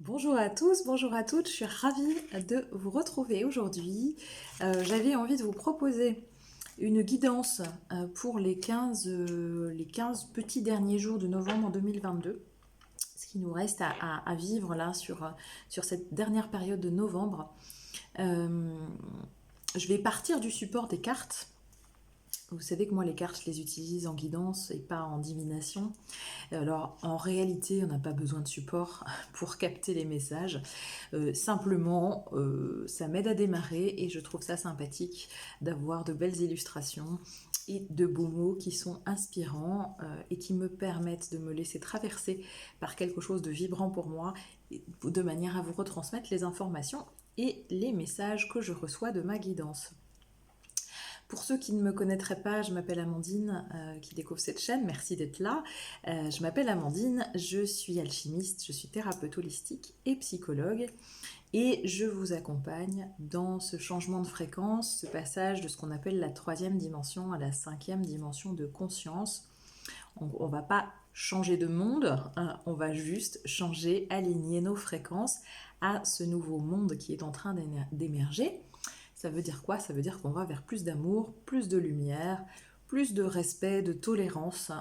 Bonjour à tous, bonjour à toutes, je suis ravie de vous retrouver aujourd'hui. J'avais envie de vous proposer une guidance pour les 15 petits derniers jours de novembre 2022, ce qui nous reste à vivre là sur cette dernière période de novembre. Euh, je vais partir du support des cartes. Vous savez que moi les cartes je les utilise en guidance et pas en divination. Alors en réalité on n'a pas besoin de support pour capter les messages. Simplement ça m'aide à démarrer et je trouve ça sympathique d'avoir de belles illustrations et de beaux mots qui sont inspirants et qui me permettent de me laisser traverser par quelque chose de vibrant pour moi, de manière à vous retransmettre les informations et les messages que je reçois de ma guidance. Pour ceux qui ne me connaîtraient pas, je m'appelle Amandine, qui découvre cette chaîne, merci d'être là. Je m'appelle Amandine, je suis alchimiste, je suis thérapeute holistique et psychologue, et je vous accompagne dans ce changement de fréquence, ce passage de ce qu'on appelle la 3e dimension à la 5e dimension de conscience. On ne va pas changer de monde, hein, on va juste changer, aligner nos fréquences à ce nouveau monde qui est en train d'émerger. Ça veut dire quoi? Ça veut dire qu'on va vers plus d'amour, plus de lumière, plus de respect, de tolérance,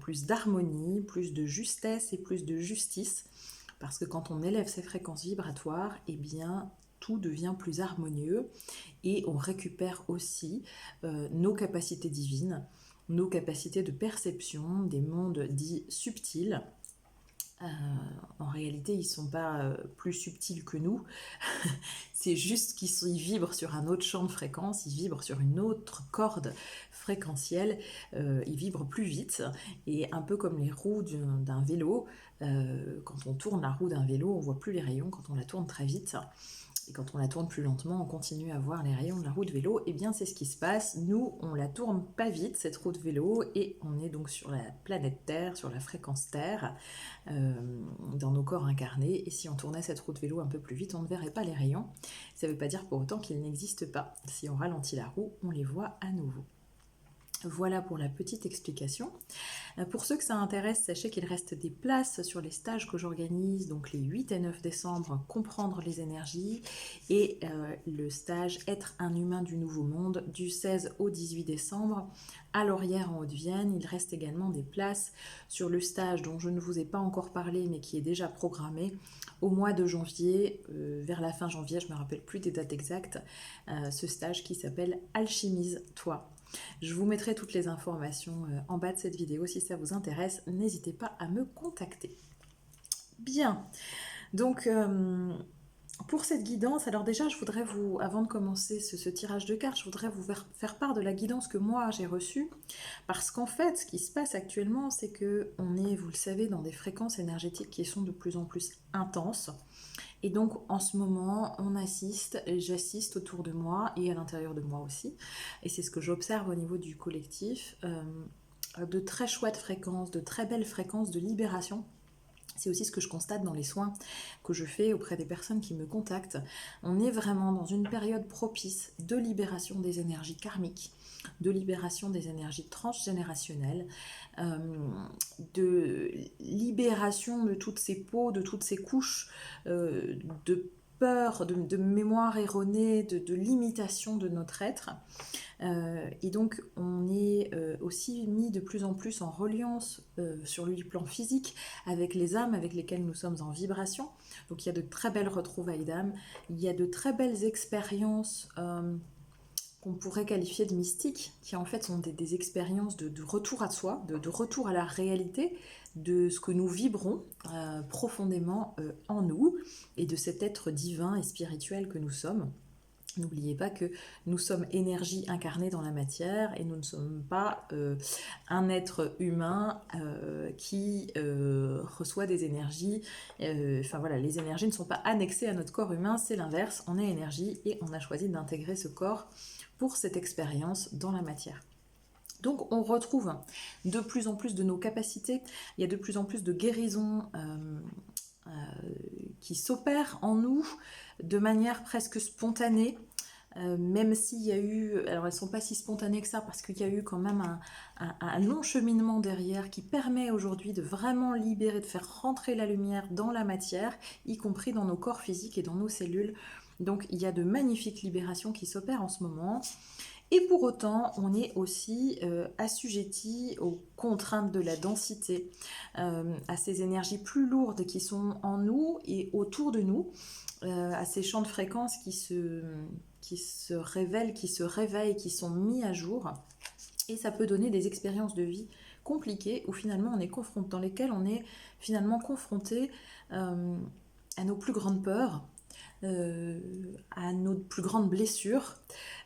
plus d'harmonie, plus de justesse et plus de justice. Parce que quand on élève ses fréquences vibratoires, eh bien, tout devient plus harmonieux et on récupère aussi nos capacités divines, nos capacités de perception des mondes dits subtils. Euh, En réalité, ils ne sont pas plus subtils que nous. C'est juste qu'ils vibrent sur un autre champ de fréquence, ils vibrent sur une autre corde fréquentielle, ils vibrent plus vite. Et un peu comme les roues d'un vélo, quand on tourne la roue d'un vélo, on ne voit plus les rayons quand on la tourne très vite. Et quand on la tourne plus lentement, on continue à voir les rayons de la roue de vélo. Et bien c'est ce qui se passe. Nous, on la tourne pas vite, cette roue de vélo, et on est donc sur la planète Terre, sur la fréquence Terre, euh, dans nos corps incarnés. Et si on tournait cette roue de vélo un peu plus vite, on ne verrait pas les rayons. Ça ne veut pas dire pour autant qu'ils n'existent pas. Si on ralentit la roue, on les voit à nouveau. Voilà pour la petite explication. Pour ceux que ça intéresse, sachez qu'il reste des places sur les stages que j'organise, donc les 8 et 9 décembre, comprendre les énergies, et le stage Être un humain du nouveau monde, du 16 au 18 décembre, à Laurière en Haute-Vienne. Il reste également des places sur le stage dont je ne vous ai pas encore parlé, mais qui est déjà programmé au mois de janvier, vers la fin janvier, je ne me rappelle plus des dates exactes, ce stage qui s'appelle Alchimise-toi. Je vous mettrai toutes les informations en bas de cette vidéo si ça vous intéresse. N'hésitez pas à me contacter. Bien, donc pour cette guidance, alors déjà je voudrais vous, avant de commencer ce tirage de cartes, je voudrais vous faire part de la guidance que moi j'ai reçue. Parce qu'en fait, ce qui se passe actuellement, c'est que on est, vous le savez, dans des fréquences énergétiques qui sont de plus en plus intenses. Et donc en ce moment, j'assiste autour de moi et à l'intérieur de moi aussi, et c'est ce que j'observe au niveau du collectif, de très chouettes fréquences, de très belles fréquences de libération. C'est aussi ce que je constate dans les soins que je fais auprès des personnes qui me contactent. On est vraiment dans une période propice de libération des énergies karmiques, de libération des énergies transgénérationnelles, euh, de libération de toutes ces peaux, de toutes ces couches de peur, de mémoire erronée, de limitation de notre être. Et donc on est aussi mis de plus en plus en reliance sur le plan physique avec les âmes avec lesquelles nous sommes en vibration. Donc il y a de très belles retrouvailles d'âmes, il y a de très belles expériences qu'on pourrait qualifier de mystiques, qui en fait sont des expériences de retour à soi, de retour à la réalité, de ce que nous vibrons profondément en nous, et de cet être divin et spirituel que nous sommes. N'oubliez pas que nous sommes énergie incarnée dans la matière, et nous ne sommes pas un être humain qui reçoit des énergies. Enfin voilà, les énergies ne sont pas annexées à notre corps humain, c'est l'inverse. On est énergie et on a choisi d'intégrer ce corps pour cette expérience dans la matière. Donc on retrouve de plus en plus de nos capacités, il y a de plus en plus de guérisons qui s'opèrent en nous de manière presque spontanée. même s'il y a eu, alors elles ne sont pas si spontanées que ça, parce qu'il y a eu quand même un long cheminement derrière qui permet aujourd'hui de vraiment libérer, de faire rentrer la lumière dans la matière, y compris dans nos corps physiques et dans nos cellules. Donc il y a de magnifiques libérations qui s'opèrent en ce moment. Et pour autant, on est aussi assujetti aux contraintes de la densité, à ces énergies plus lourdes qui sont en nous et autour de nous, à ces champs de fréquences qui se révèlent, qui se réveillent, qui sont mis à jour. Et ça peut donner des expériences de vie compliquées où finalement on est confronté, dans lesquelles on est finalement confronté à nos plus grandes peurs, à nos plus grandes blessures.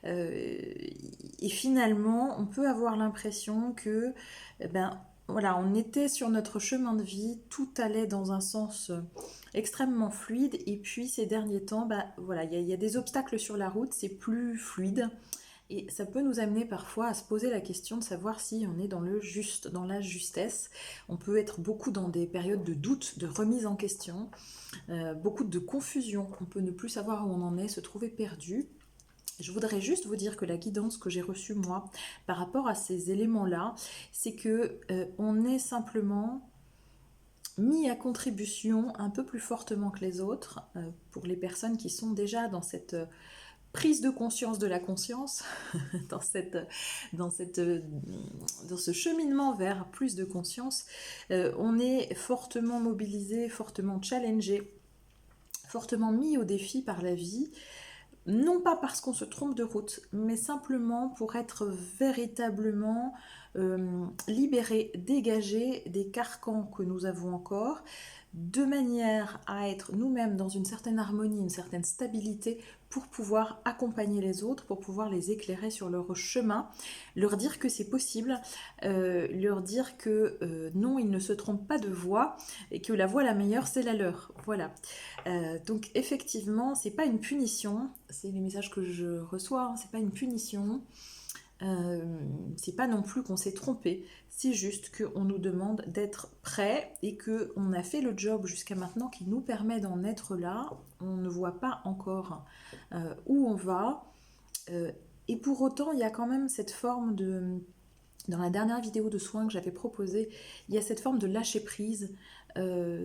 Et finalement, on peut avoir l'impression que, voilà, on était sur notre chemin de vie, tout allait dans un sens extrêmement fluide, et puis ces derniers temps, voilà, il y a des obstacles sur la route, c'est plus fluide. Et ça peut nous amener parfois à se poser la question de savoir si on est dans le juste, dans la justesse. On peut être beaucoup dans des périodes de doute, de remise en question, beaucoup de confusion. On peut ne plus savoir où on en est, se trouver perdu. Je voudrais juste vous dire que la guidance que j'ai reçue moi par rapport à ces éléments-là, c'est que on est simplement mis à contribution un peu plus fortement que les autres pour les personnes qui sont déjà dans cette prise de conscience de la conscience, dans, dans ce cheminement vers plus de conscience. On est fortement mobilisé, fortement challengé, fortement mis au défi par la vie, non pas parce qu'on se trompe de route, mais simplement pour être véritablement libéré, dégagé des carcans que nous avons encore, de manière à être nous-mêmes dans une certaine harmonie, une certaine stabilité pour pouvoir accompagner les autres, pour pouvoir les éclairer sur leur chemin, leur dire que c'est possible, leur dire que non, ils ne se trompent pas de voie et que la voie la meilleure, c'est la leur. Voilà. Donc effectivement, c'est pas une punition, c'est les messages que je reçois, hein, c'est pas une punition. C'est pas non plus qu'on s'est trompé, c'est juste qu'on nous demande d'être prêt et qu'on a fait le job jusqu'à maintenant qui nous permet d'en être là. On ne voit pas encore où on va. Et pour autant, il y a quand même cette forme de... Dans la dernière vidéo de soins que j'avais proposée, il y a cette forme de lâcher prise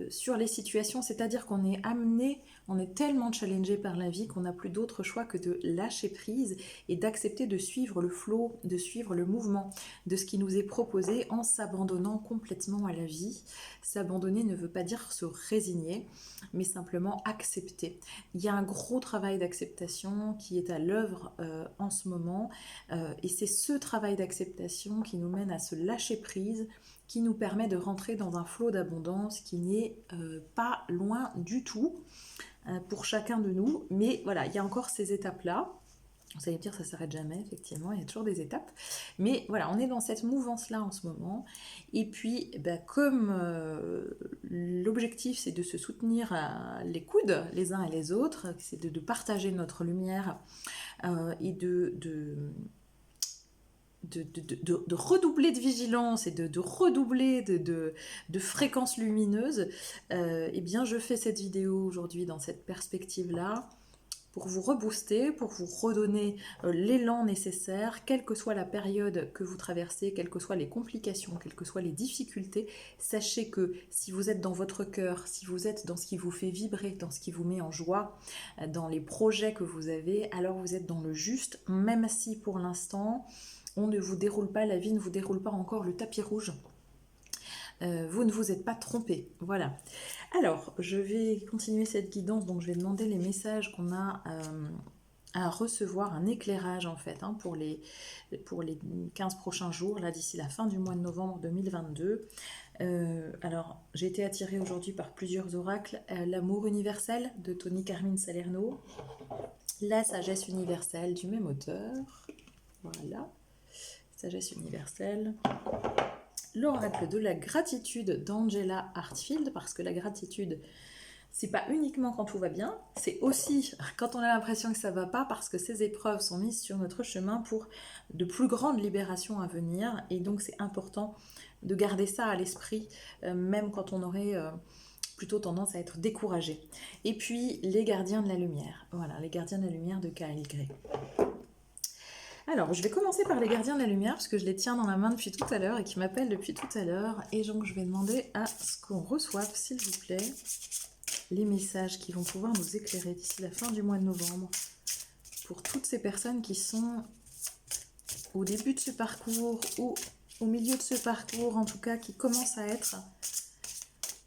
sur les situations, c'est-à-dire qu'on est amené, on est tellement challengé par la vie qu'on n'a plus d'autre choix que de lâcher prise et d'accepter de suivre le flow, de suivre le mouvement de ce qui nous est proposé en s'abandonnant complètement à la vie. S'abandonner ne veut pas dire se résigner, mais simplement accepter. Il y a un gros travail d'acceptation qui est à l'œuvre en ce moment, et c'est ce travail d'acceptation qui nous mène à se lâcher prise, qui nous permet de rentrer dans un flot d'abondance qui n'est pas loin du tout pour chacun de nous. Mais voilà, il y a encore ces étapes-là. Vous allez me dire, ça ne s'arrête jamais, effectivement, il y a toujours des étapes. Mais voilà, on est dans cette mouvance-là en ce moment. Et puis, comme l'objectif, c'est de se soutenir les coudes les uns et les autres, c'est de partager notre lumière et de redoubler de vigilance et de redoubler de fréquences lumineuses, eh bien je fais cette vidéo aujourd'hui dans cette perspective-là pour vous rebooster, pour vous redonner l'élan nécessaire, quelle que soit la période que vous traversez, quelles que soient les complications, quelles que soient les difficultés. Sachez que si vous êtes dans votre cœur, si vous êtes dans ce qui vous fait vibrer, dans ce qui vous met en joie, dans les projets que vous avez, alors vous êtes dans le juste, même si pour l'instant, on ne vous déroule pas, la vie ne vous déroule pas encore le tapis rouge. Vous ne vous êtes pas trompé. Voilà. Alors, je vais continuer cette guidance, donc je vais demander les messages qu'on a à recevoir, un éclairage en fait, hein, pour les 15 prochains jours, là d'ici la fin du mois de novembre 2022. Alors, j'ai été attirée aujourd'hui par plusieurs oracles. L'amour universel de Tony Carmine Salerno, la sagesse universelle du même auteur, voilà, sagesse universelle. L'oracle de la gratitude d'Angela Hartfield, parce que la gratitude, c'est pas uniquement quand tout va bien, c'est aussi quand on a l'impression que ça va pas, parce que ces épreuves sont mises sur notre chemin pour de plus grandes libérations à venir, et donc c'est important de garder ça à l'esprit, même quand on aurait plutôt tendance à être découragé. Et puis les gardiens de la lumière. Voilà, les gardiens de la lumière de Kyle Gray. Alors, je vais commencer par les gardiens de la lumière, parce que je les tiens dans la main depuis tout à l'heure et qui m'appellent depuis tout à l'heure. Et donc, je vais demander à ce qu'on reçoive, s'il vous plaît, les messages qui vont pouvoir nous éclairer d'ici la fin du mois de novembre. Pour toutes ces personnes qui sont au début de ce parcours ou au milieu de ce parcours, en tout cas, qui commencent à être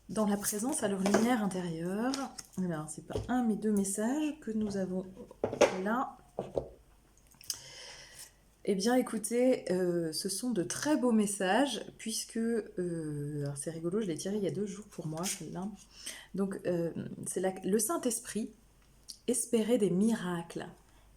dans la présence à leur lumière intérieure. Alors, c'est pas un, mais deux messages que nous avons là. Eh bien, écoutez, ce sont de très beaux messages, puisque, alors c'est rigolo, je l'ai tiré il y a 2 jours pour moi, celle-là. Donc, c'est le Saint-Esprit, espérez des miracles.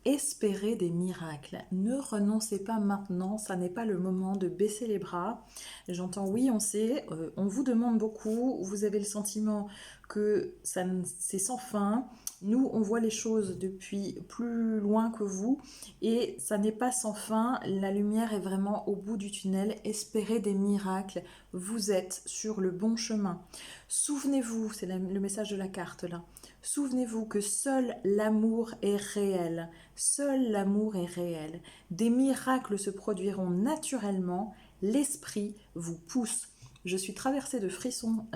Espérez des miracles. Ne renoncez pas maintenant, ça n'est pas le moment de baisser les bras. J'entends oui, on sait, on vous demande beaucoup, vous avez le sentiment que c'est sans fin. Nous, on voit les choses depuis plus loin que vous et ça n'est pas sans fin. La lumière est vraiment au bout du tunnel. Espérez des miracles. Vous êtes sur le bon chemin. Souvenez-vous, c'est le message de la carte là. Souvenez-vous que seul l'amour est réel. Seul l'amour est réel. Des miracles se produiront naturellement. L'esprit vous pousse. Je suis traversée de frissons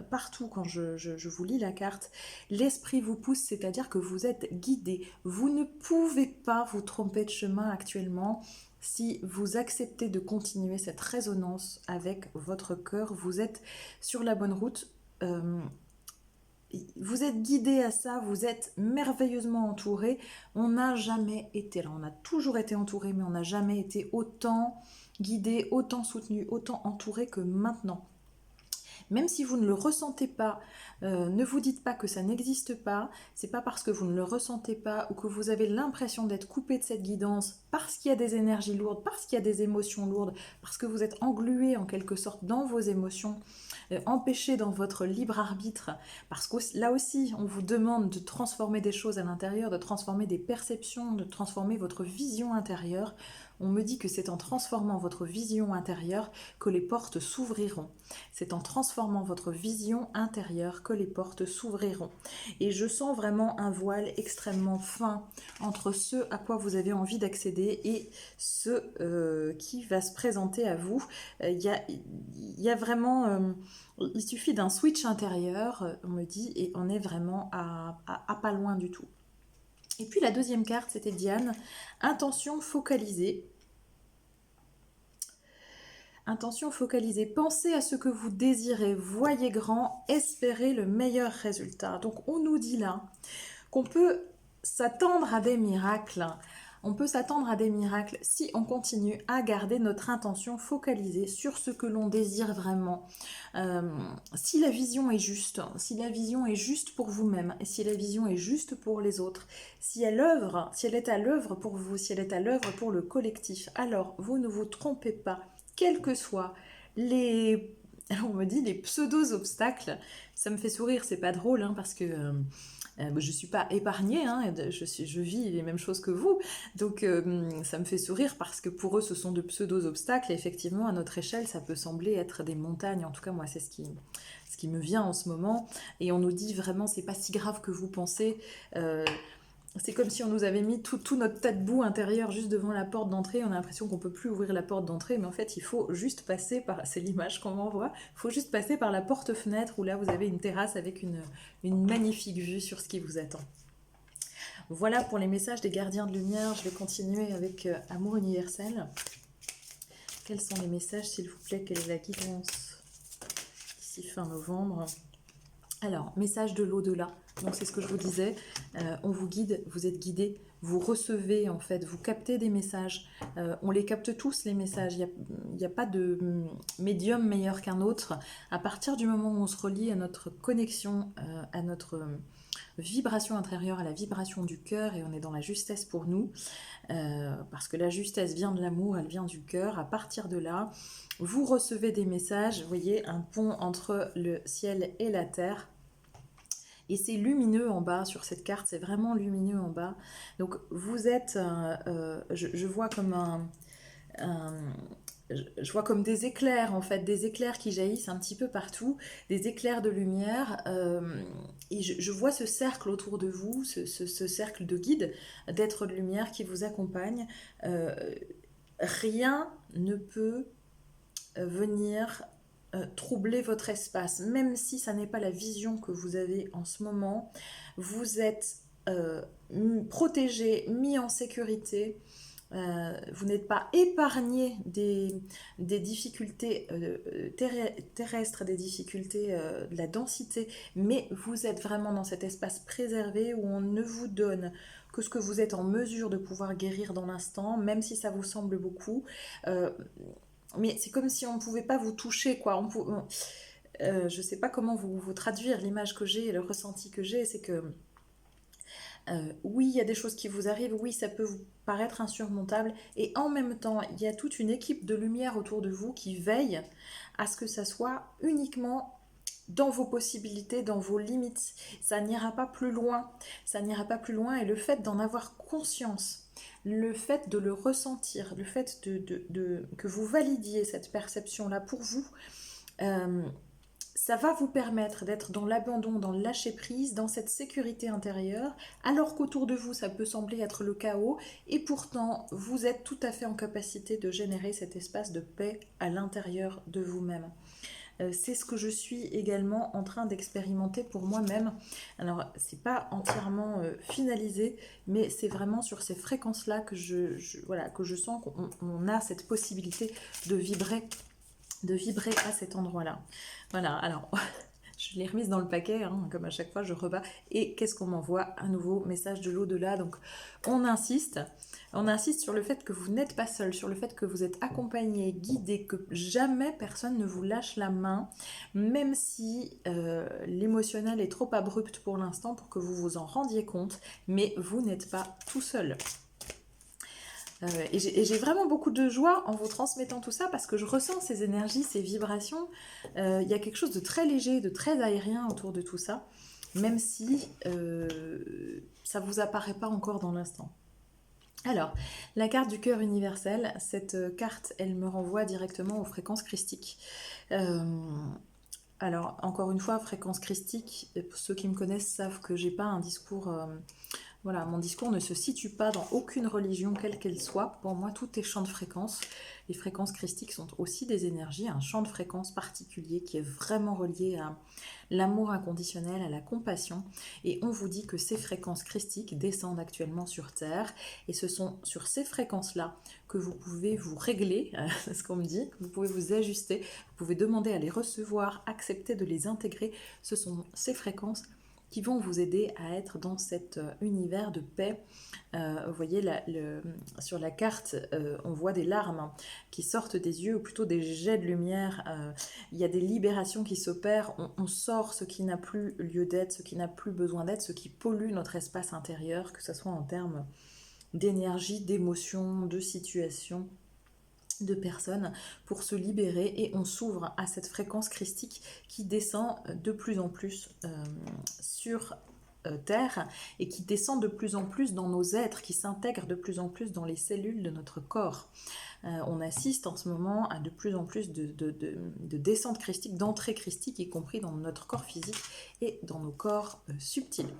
partout quand je vous lis la carte. L'esprit vous pousse, c'est-à-dire que vous êtes guidé. Vous ne pouvez pas vous tromper de chemin actuellement. Si vous acceptez de continuer cette résonance avec votre cœur, vous êtes sur la bonne route. Vous êtes guidé à ça, vous êtes merveilleusement entouré. On n'a jamais été là, on a toujours été entouré, mais on n'a jamais été autant guidé, autant soutenu, autant entouré que maintenant. Même si vous ne le ressentez pas, ne vous dites pas que ça n'existe pas. C'est pas parce que vous ne le ressentez pas ou que vous avez l'impression d'être coupé de cette guidance parce qu'il y a des énergies lourdes, parce qu'il y a des émotions lourdes, parce que vous êtes englué en quelque sorte dans vos émotions, empêché dans votre libre arbitre, parce que là aussi on vous demande de transformer des choses à l'intérieur, de transformer des perceptions, de transformer votre vision intérieure. On me dit que c'est en transformant votre vision intérieure que les portes s'ouvriront. C'est en transformant votre vision intérieure que les portes s'ouvriront. Et je sens vraiment un voile extrêmement fin entre ce à quoi vous avez envie d'accéder et ce qui va se présenter à vous. Il y a vraiment... il suffit d'un switch intérieur, on me dit, et on est vraiment à pas loin du tout. Et puis la deuxième carte, c'était Diane. Intention focalisée. Intention focalisée. Pensez à ce que vous désirez. Voyez grand. Espérez le meilleur résultat. Donc on nous dit là qu'on peut s'attendre à des miracles. On peut s'attendre à des miracles si on continue à garder notre intention focalisée sur ce que l'on désire vraiment. Si la vision est juste, si la vision est juste pour vous-même, et si la vision est juste pour les autres, si elle est à l'œuvre pour vous, si elle est à l'œuvre pour le collectif, alors vous ne vous trompez pas, quels que soient les... On me dit les pseudo-obstacles. Ça me fait sourire, c'est pas drôle, hein, parce que... je ne suis pas épargnée, hein, je vis les mêmes choses que vous, donc ça me fait sourire parce que pour eux ce sont de pseudo-obstacles, et effectivement à notre échelle ça peut sembler être des montagnes, en tout cas moi c'est ce qui me vient en ce moment, et on nous dit vraiment c'est pas si grave que vous pensez, c'est comme si on nous avait mis tout notre tas de boue intérieur juste devant la porte d'entrée. On a l'impression qu'on ne peut plus ouvrir la porte d'entrée, mais en fait, il faut juste passer par... C'est l'image qu'on m'envoie. Il faut juste passer par la porte-fenêtre où là, vous avez une terrasse avec une magnifique vue sur ce qui vous attend. Voilà pour les messages des gardiens de lumière. Je vais continuer avec Amour universel. Quels sont les messages, s'il vous plaît? Quelle est la guidance d'ici fin novembre? Alors, message de l'au-delà. Donc c'est ce que je vous disais, on vous guide, vous êtes guidé, vous recevez en fait, vous captez des messages, on les capte tous les messages, il n'y a pas de médium meilleur qu'un autre. À partir du moment où on se relie à notre connexion, à notre vibration intérieure, à la vibration du cœur, et on est dans la justesse pour nous, parce que la justesse vient de l'amour, elle vient du cœur. À partir de là, vous recevez des messages, vous voyez, un pont entre le ciel et la terre. Et c'est lumineux en bas sur cette carte, c'est vraiment lumineux en bas. Donc vous êtes, je vois comme je vois comme des éclairs en fait, des éclairs qui jaillissent un petit peu partout, des éclairs de lumière, et je vois ce cercle autour de vous, ce cercle de guides, d'êtres de lumière qui vous accompagnent. Euh, Rien ne peut venir troubler votre espace, même si ça n'est pas la vision que vous avez en ce moment. Vous êtes protégé, mis en sécurité. Vous n'êtes pas épargné des difficultés terrestres, des difficultés de la densité, mais vous êtes vraiment dans cet espace préservé où on ne vous donne que ce que vous êtes en mesure de pouvoir guérir dans l'instant, même si ça vous semble beaucoup. Euh, mais c'est comme si on ne pouvait pas vous toucher, quoi. Je ne sais pas comment vous traduire l'image que j'ai et le ressenti que j'ai, c'est que oui, il y a des choses qui vous arrivent, oui, ça peut vous paraître insurmontable, et en même temps, il y a toute une équipe de lumière autour de vous qui veille à ce que ça soit uniquement dans vos possibilités, dans vos limites. Ça n'ira pas plus loin, ça n'ira pas plus loin, et le fait d'en avoir conscience, le fait de le ressentir, le fait que vous validiez cette perception-là pour vous, euh, ça va vous permettre d'être dans l'abandon, dans le lâcher-prise, dans cette sécurité intérieure, alors qu'autour de vous, ça peut sembler être le chaos, et pourtant, vous êtes tout à fait en capacité de générer cet espace de paix à l'intérieur de vous-même. C'est ce que je suis également en train d'expérimenter pour moi-même. Alors, c'est pas entièrement finalisé, mais c'est vraiment sur ces fréquences-là que voilà, que je sens qu'on a cette possibilité de vibrer à cet endroit-là. Voilà, alors je l'ai remise dans le paquet, hein, comme à chaque fois je rebats. Et qu'est-ce qu'on m'envoie? Un nouveau message de l'au-delà. Donc on insiste sur le fait que vous n'êtes pas seul, sur le fait que vous êtes accompagné, guidé, que jamais personne ne vous lâche la main, même si l'émotionnel est trop abrupt pour l'instant pour que vous vous en rendiez compte, mais vous n'êtes pas tout seul. Et j'ai vraiment beaucoup de joie en vous transmettant tout ça parce que je ressens ces énergies, ces vibrations. Il y a quelque chose de très léger, de très aérien autour de tout ça, même si ça ne vous apparaît pas encore dans l'instant. Alors, la carte du cœur universel, cette carte, elle me renvoie directement aux fréquences christiques. Alors, encore une fois, fréquence christique, ceux qui me connaissent savent que j'ai pas un discours... Voilà, mon discours ne se situe pas dans aucune religion, quelle qu'elle soit. Pour moi, tout est champ de fréquence. Les fréquences christiques sont aussi des énergies, un champ de fréquence particulier qui est vraiment relié à l'amour inconditionnel, à la compassion. Et on vous dit que ces fréquences christiques descendent actuellement sur Terre. Et ce sont sur ces fréquences-là que vous pouvez vous régler, c'est ce qu'on me dit, que vous pouvez vous ajuster, vous pouvez demander à les recevoir, accepter de les intégrer. Ce sont ces fréquences qui vont vous aider à être dans cet univers de paix. Vous voyez, sur la carte, on voit des larmes qui sortent des yeux, ou plutôt des jets de lumière. Il y a des libérations qui s'opèrent. On sort ce qui n'a plus lieu d'être, ce qui n'a plus besoin d'être, ce qui pollue notre espace intérieur, que ce soit en termes d'énergie, d'émotion, de situation, de personnes, pour se libérer, et on s'ouvre à cette fréquence christique qui descend de plus en plus sur Terre, et qui descend de plus en plus dans nos êtres, qui s'intègre de plus en plus dans les cellules de notre corps. On assiste en ce moment à de plus en plus de descente christique, d'entrée christique, y compris dans notre corps physique et dans nos corps subtils.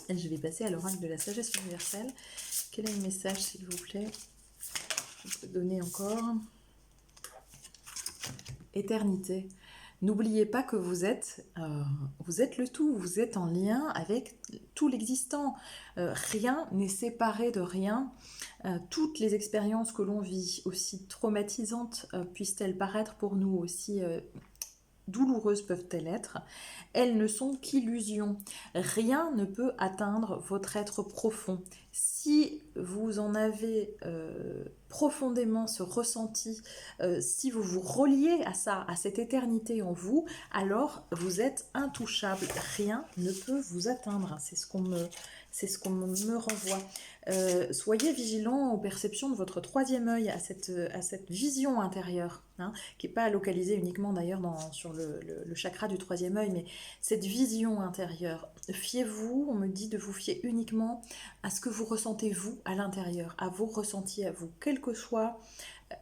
Et je vais passer à l'oracle de la sagesse universelle. Quel est le message, s'il vous plaît? Je peux donner encore. Éternité. N'oubliez pas que vous êtes le tout, vous êtes en lien avec tout l'existant. Rien n'est séparé de rien. Toutes les expériences que l'on vit, aussi traumatisantes puissent-elles paraître pour nous, aussi douloureuses peuvent-elles être, elles ne sont qu'illusions. Rien ne peut atteindre votre être profond. Si vous en avez profondément ce ressenti, si vous vous reliez à ça, à cette éternité en vous, alors vous êtes intouchable. Rien ne peut vous atteindre. C'est ce qu'on me renvoie. Soyez vigilants aux perceptions de votre troisième œil, à cette vision intérieure, hein, qui n'est pas localisée uniquement d'ailleurs sur le chakra du troisième œil, mais cette vision intérieure. Fiez-vous, on me dit de vous fier uniquement à ce que vous ressentez vous à l'intérieur, à vos ressentis à vous, quel que soit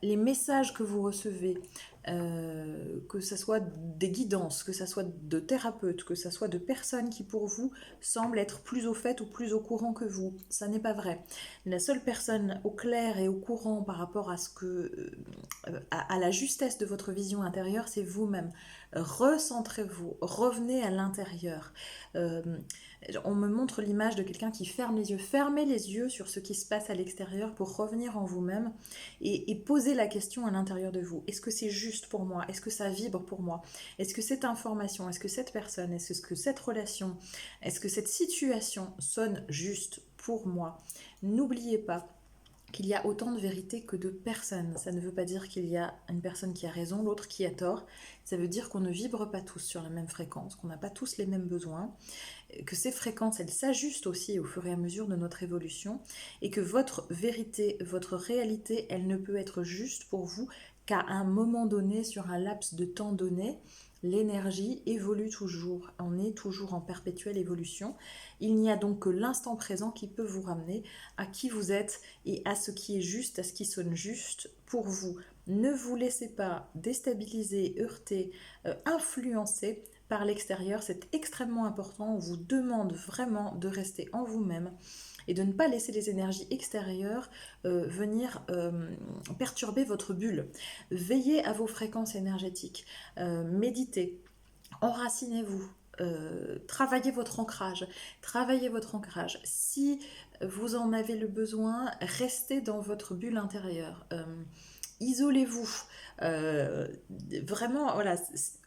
les messages que vous recevez, que ce soit des guidances, que ce soit de thérapeutes, que ce soit de personnes qui pour vous semblent être plus au fait ou plus au courant que vous, ça n'est pas vrai. La seule personne au clair et au courant par rapport à ce que, à la justesse de votre vision intérieure, c'est vous-même. Recentrez-vous, revenez à l'intérieur. Euh, on me montre l'image de quelqu'un qui ferme les yeux. Fermez les yeux sur ce qui se passe à l'extérieur pour revenir en vous-même et poser la question à l'intérieur de vous. Est-ce que c'est juste pour moi? Est-ce que ça vibre pour moi? Est-ce que cette information, est-ce que cette personne, est-ce que cette relation, est-ce que cette situation sonne juste pour moi? N'oubliez pas qu'il y a autant de vérité que de personnes. Ça ne veut pas dire qu'il y a une personne qui a raison, l'autre qui a tort. Ça veut dire qu'on ne vibre pas tous sur la même fréquence, qu'on n'a pas tous les mêmes besoins, que ces fréquences, elles s'ajustent aussi au fur et à mesure de notre évolution, et que votre vérité, votre réalité, elle ne peut être juste pour vous qu'à un moment donné, sur un laps de temps donné. L'énergie évolue toujours, on est toujours en perpétuelle évolution. Il n'y a donc que l'instant présent qui peut vous ramener à qui vous êtes et à ce qui est juste, à ce qui sonne juste pour vous. Ne vous laissez pas déstabiliser, heurter, influencer par l'extérieur. C'est extrêmement important. On vous demande vraiment de rester en vous-même et de ne pas laisser les énergies extérieures venir perturber votre bulle. Veillez à vos fréquences énergétiques, méditez, enracinez-vous, travaillez votre ancrage, travaillez votre ancrage. Si vous en avez le besoin, restez dans votre bulle intérieure. Isolez-vous. Euh, Vraiment, voilà,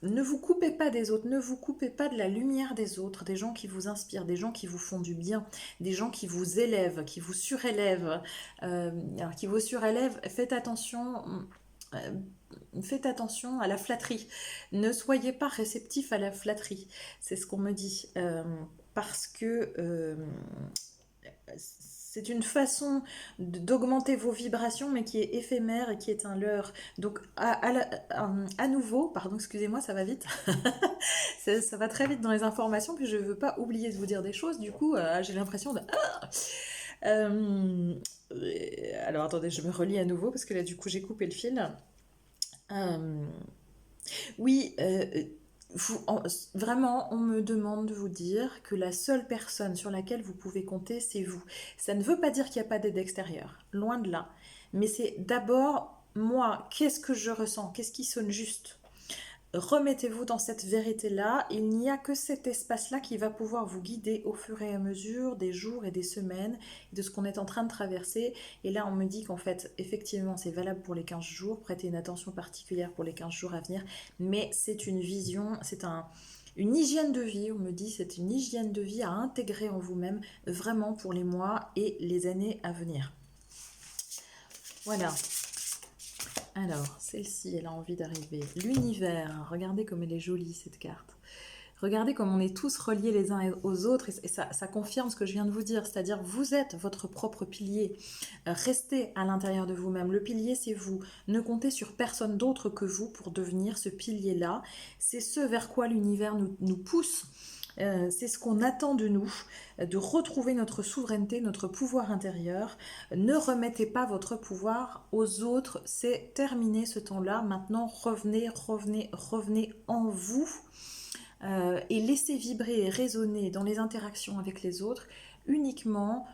ne vous coupez pas des autres, ne vous coupez pas de la lumière des autres, des gens qui vous inspirent, des gens qui vous font du bien, des gens qui vous élèvent, qui vous surélèvent. Alors, qui vous surélèvent, euh, faites attention à la flatterie. Ne soyez pas réceptif à la flatterie. C'est ce qu'on me dit. Parce que c'est une façon d'augmenter vos vibrations, mais qui est éphémère et qui est un leurre. Donc, à nouveau, pardon, excusez-moi, ça va vite. Ça va très vite dans les informations, puis je ne veux pas oublier de vous dire des choses. Du coup, j'ai l'impression de... Euh, alors, attendez, je me relis à nouveau, parce que là, du coup, j'ai coupé le fil. Euh, oui, vraiment, on me demande de vous dire que la seule personne sur laquelle vous pouvez compter, c'est vous. Ça ne veut pas dire qu'il n'y a pas d'aide extérieure, loin de là. Mais c'est d'abord moi, qu'est-ce que je ressens, qu'est-ce qui sonne juste. Remettez-vous dans cette vérité-là. Il n'y a que cet espace-là qui va pouvoir vous guider au fur et à mesure des jours et des semaines, de ce qu'on est en train de traverser. Et là, on me dit qu'en fait, effectivement, c'est valable pour les 15 jours. Prêtez une attention particulière pour les 15 jours à venir. Mais c'est une vision, une hygiène de vie, on me dit, c'est une hygiène de vie à intégrer en vous-même, vraiment pour les mois et les années à venir. Voilà. Alors, celle-ci, elle a envie d'arriver. L'univers, regardez comme elle est jolie cette carte. Regardez comme on est tous reliés les uns aux autres et ça confirme ce que je viens de vous dire, c'est-à-dire vous êtes votre propre pilier. Restez à l'intérieur de vous-même. Le pilier, c'est vous. Ne comptez sur personne d'autre que vous pour devenir ce pilier-là. C'est ce vers quoi l'univers nous pousse. C'est ce qu'on attend de nous, de retrouver notre souveraineté, notre pouvoir intérieur. Ne remettez pas votre pouvoir aux autres, c'est terminé ce temps-là. Maintenant, revenez, revenez, revenez en vous et laissez vibrer et résonner dans les interactions avec les autres uniquement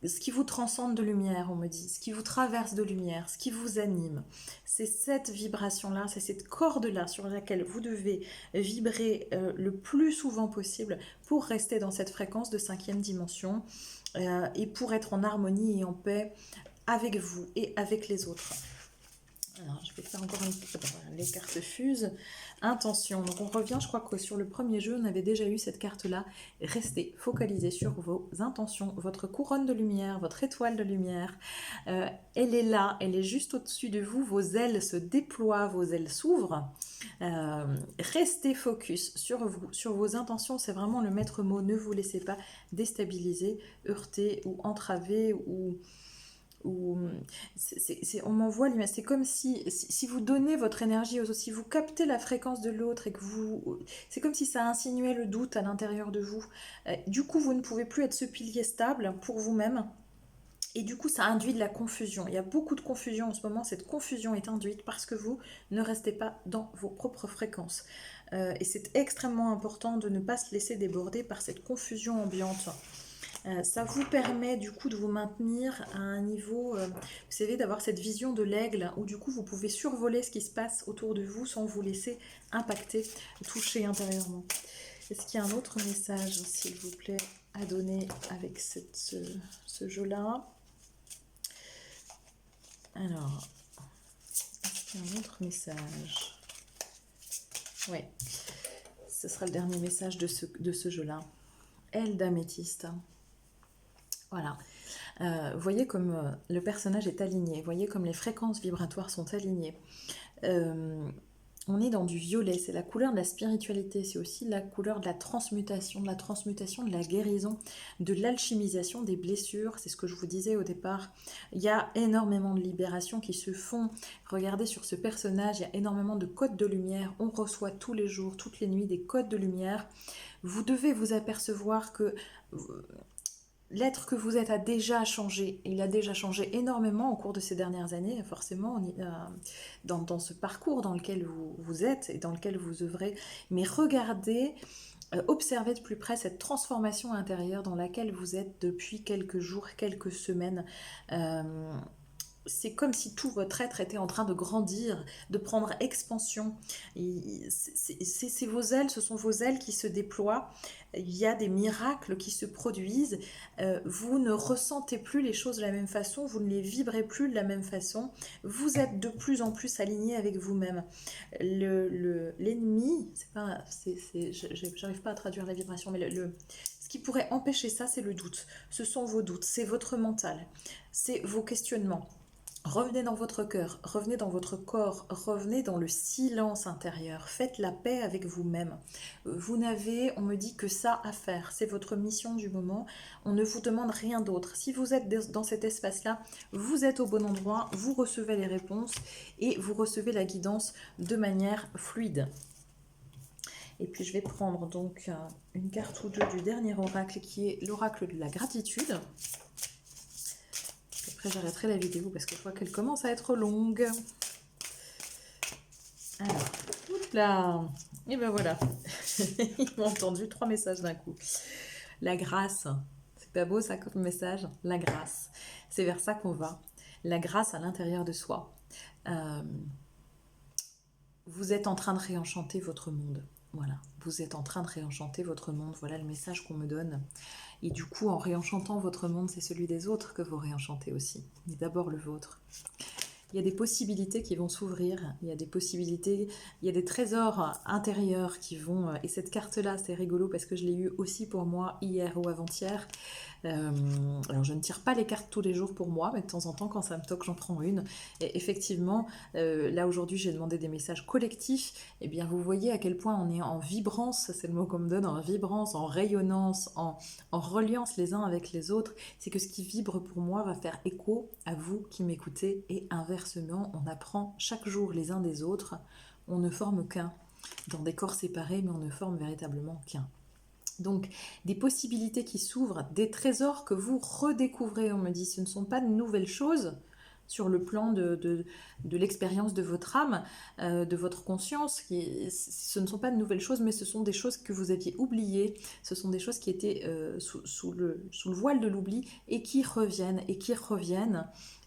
ce qui vous transcende de lumière, on me dit, ce qui vous traverse de lumière, ce qui vous anime. C'est cette vibration-là, c'est cette corde-là sur laquelle vous devez vibrer le plus souvent possible pour rester dans cette fréquence de 5e dimension et pour être en harmonie et en paix avec vous et avec les autres. Alors, je vais faire encore les cartes fusent. Intention. Donc, on revient, je crois que sur le premier jeu, on avait déjà eu cette carte-là. Restez focalisés sur vos intentions, votre couronne de lumière, votre étoile de lumière. Elle est là, elle est juste au-dessus de vous. Vos ailes se déploient, vos ailes s'ouvrent. Restez focus sur vous, sur vos intentions. C'est vraiment le maître mot. Ne vous laissez pas déstabiliser, heurter ou entraver ou on m'envoie l'image, c'est comme si vous donnez votre énergie aux autres, si vous captez la fréquence de l'autre et que vous, c'est comme si ça insinuait le doute à l'intérieur de vous. Du coup, vous ne pouvez plus être ce pilier stable pour vous-même Et du coup, ça induit de la confusion. Il y a beaucoup de confusion en ce moment. Cette confusion est induite parce que vous ne restez pas dans vos propres fréquences. Et c'est extrêmement important de ne pas se laisser déborder par cette confusion ambiante. Ça vous permet du coup de vous maintenir à un niveau, vous savez, d'avoir cette vision de l'aigle où du coup vous pouvez survoler ce qui se passe autour de vous sans vous laisser impacter, toucher intérieurement. Est-ce qu'il y a un autre message, s'il vous plaît, à donner avec ce jeu-là? Alors, est-ce qu'il y a un autre message? Oui, ce sera le dernier message de ce jeu-là. Aile d'améthyste. Voilà. Vous voyez comme le personnage est aligné, vous voyez comme les fréquences vibratoires sont alignées. On est dans du violet, c'est la couleur de la spiritualité, c'est aussi la couleur de la transmutation, de la guérison, de l'alchimisation des blessures, c'est ce que je vous disais au départ. Il y a énormément de libérations qui se font. Regardez sur ce personnage, il y a énormément de codes de lumière, on reçoit tous les jours, toutes les nuits des codes de lumière. Vous devez vous apercevoir que l'être que vous êtes a déjà changé. Il a déjà changé énormément au cours de ces dernières années, forcément, dans ce parcours dans lequel vous êtes et dans lequel vous œuvrez. Mais regardez, observez de plus près cette transformation intérieure dans laquelle vous êtes depuis quelques jours, quelques semaines. C'est comme si tout votre être était en train de grandir, de prendre expansion. C'est vos ailes, ce sont vos ailes qui se déploient. Il y a des miracles qui se produisent. Vous ne ressentez plus les choses de la même façon, vous ne les vibrez plus de la même façon. Vous êtes de plus en plus aligné avec vous-même. L'ennemi, j'arrive pas à traduire la vibration, mais ce qui pourrait empêcher ça, c'est le doute. Ce sont vos doutes, c'est votre mental, c'est vos questionnements. Revenez dans votre cœur, revenez dans votre corps, revenez dans le silence intérieur, faites la paix avec vous-même. Vous n'avez, on me dit, que ça à faire, c'est votre mission du moment, on ne vous demande rien d'autre. Si vous êtes dans cet espace-là, vous êtes au bon endroit, vous recevez les réponses et vous recevez la guidance de manière fluide. Et puis je vais prendre donc une carte ou deux du dernier oracle qui est l'oracle de la gratitude. Après j'arrêterai la vidéo parce que je vois qu'elle commence à être longue. Alors, là, et ben voilà. Ils m'ont entendu 3 messages d'un coup. La grâce, c'est pas beau ça comme message? La grâce, c'est vers ça qu'on va. La grâce à l'intérieur de soi. Vous êtes en train de réenchanter votre monde. Voilà, vous êtes en train de réenchanter votre monde. Voilà le message qu'on me donne. Et du coup, en réenchantant votre monde, c'est celui des autres que vous réenchantez aussi. Mais d'abord le vôtre. Il y a des possibilités qui vont s'ouvrir, il y a des possibilités, il y a des trésors intérieurs qui vont... Et cette carte-là, c'est rigolo parce que je l'ai eue aussi pour moi hier ou avant-hier. Alors je ne tire pas les cartes tous les jours pour moi, mais de temps en temps quand ça me toque j'en prends une. Et effectivement, là aujourd'hui j'ai demandé des messages collectifs. Et bien vous voyez à quel point on est en vibrance, c'est le mot qu'on me donne, en vibrance, en rayonnance, en reliance les uns avec les autres. C'est que ce qui vibre pour moi va faire écho à vous qui m'écoutez et inversement, on apprend chaque jour les uns des autres. On ne forme qu'un dans des corps séparés, mais on ne forme véritablement qu'un. Donc, des possibilités qui s'ouvrent, des trésors que vous redécouvrez, on me dit, ce ne sont pas de nouvelles choses sur le plan de l'expérience de votre âme, de votre conscience. Ce ne sont pas de nouvelles choses, mais ce sont des choses que vous aviez oubliées, ce sont des choses qui étaient sous le voile de l'oubli et qui reviennent, et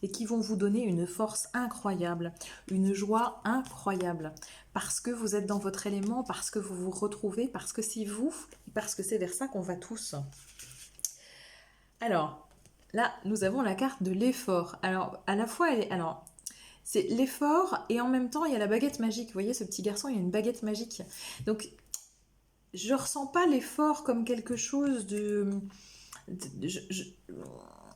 qui vont vous donner une force incroyable, une joie incroyable, parce que vous êtes dans votre élément, parce que vous vous retrouvez, parce que c'est vous, parce que c'est vers ça qu'on va tous. Alors, là, nous avons la carte de l'effort. Alors, à la fois, c'est l'effort et en même temps, il y a la baguette magique. Vous voyez, ce petit garçon, il a une baguette magique. Donc, je ressens pas l'effort comme quelque chose il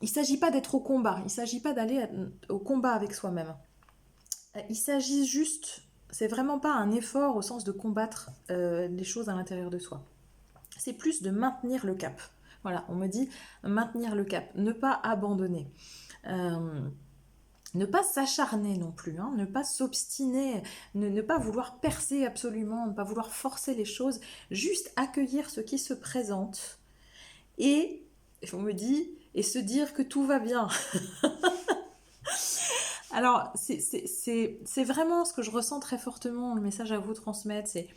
ne s'agit pas d'être au combat. Il ne s'agit pas d'aller au combat avec soi-même. Il s'agit juste... C'est vraiment pas un effort au sens de combattre les choses à l'intérieur de soi. C'est plus de maintenir le cap. Voilà, on me dit maintenir le cap, ne pas abandonner, ne pas s'acharner non plus, hein, ne pas s'obstiner, ne pas vouloir percer absolument, ne pas vouloir forcer les choses, juste accueillir ce qui se présente. Et on me dit, et se dire que tout va bien. Alors, c'est vraiment ce que je ressens très fortement, le message à vous transmettre, c'est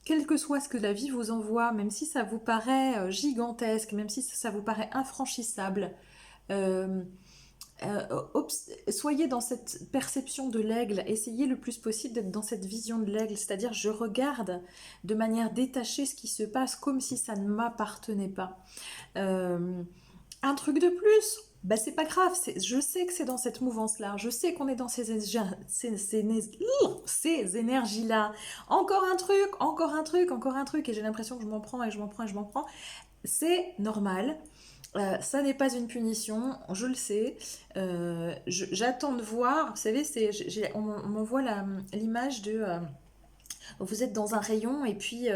quel que soit ce que la vie vous envoie, même si ça vous paraît gigantesque, même si ça vous paraît infranchissable, euh, soyez dans cette perception de l'aigle, essayez le plus possible d'être dans cette vision de l'aigle, c'est-à-dire je regarde de manière détachée ce qui se passe comme si ça ne m'appartenait pas. Euh, un truc de plus, bah c'est pas grave, je sais que c'est dans cette mouvance-là, je sais qu'on est dans ces énergies-là. Encore un truc, encore un truc, encore un truc, et j'ai l'impression que je m'en prends et je m'en prends et je m'en prends. C'est normal. Ça n'est pas une punition, je le sais. J'attends de voir. Vous savez, on m'envoie l'image de vous êtes dans un rayon et puis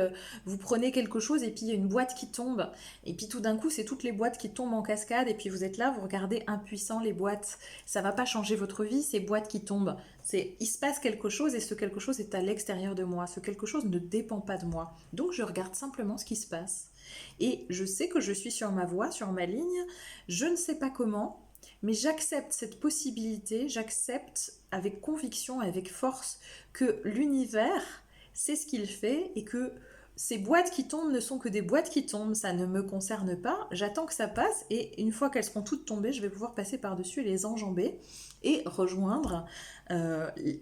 vous prenez quelque chose et puis il y a une boîte qui tombe. Et puis tout d'un coup, c'est toutes les boîtes qui tombent en cascade et puis vous êtes là, vous regardez impuissant les boîtes. Ça va pas changer votre vie, ces boîtes qui tombent. Il se passe quelque chose et ce quelque chose est à l'extérieur de moi. Ce quelque chose ne dépend pas de moi. Donc je regarde simplement ce qui se passe. Et je sais que je suis sur ma voie, sur ma ligne. Je ne sais pas comment, mais j'accepte cette possibilité, j'accepte avec conviction, avec force que l'univers c'est ce qu'il fait et que ces boîtes qui tombent ne sont que des boîtes qui tombent, ça ne me concerne pas, j'attends que ça passe et une fois qu'elles seront toutes tombées, je vais pouvoir passer par-dessus et les enjamber et rejoindre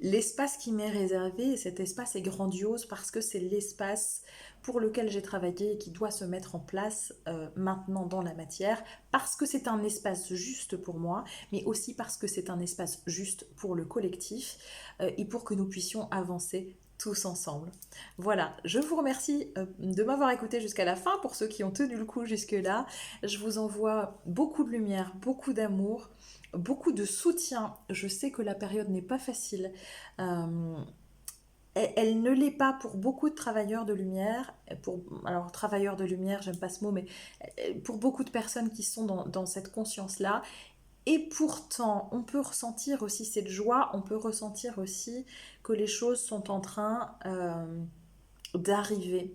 l'espace qui m'est réservé et cet espace est grandiose parce que c'est l'espace pour lequel j'ai travaillé et qui doit se mettre en place maintenant dans la matière parce que c'est un espace juste pour moi mais aussi parce que c'est un espace juste pour le collectif et pour que nous puissions avancer tous ensemble. Voilà, je vous remercie de m'avoir écouté jusqu'à la fin pour ceux qui ont tenu le coup jusque-là. Je vous envoie beaucoup de lumière, beaucoup d'amour, beaucoup de soutien. Je sais que la période n'est pas facile. Euh, elle ne l'est pas pour beaucoup de travailleurs de lumière. Alors, travailleurs de lumière, j'aime pas ce mot, mais pour beaucoup de personnes qui sont dans cette conscience-là. Et pourtant, on peut ressentir aussi cette joie, on peut ressentir aussi que les choses sont en train d'arriver,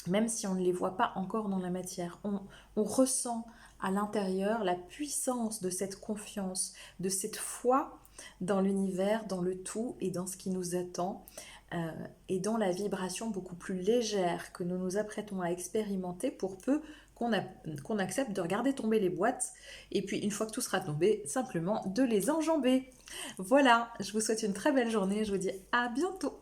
même si on ne les voit pas encore dans la matière. On ressent à l'intérieur la puissance de cette confiance, de cette foi dans l'univers, dans le tout et dans ce qui nous attend, et dans la vibration beaucoup plus légère que nous nous apprêtons à expérimenter pour peu qu'on accepte de regarder tomber les boîtes et puis une fois que tout sera tombé, simplement de les enjamber. Voilà, je vous souhaite une très belle journée, je vous dis à bientôt.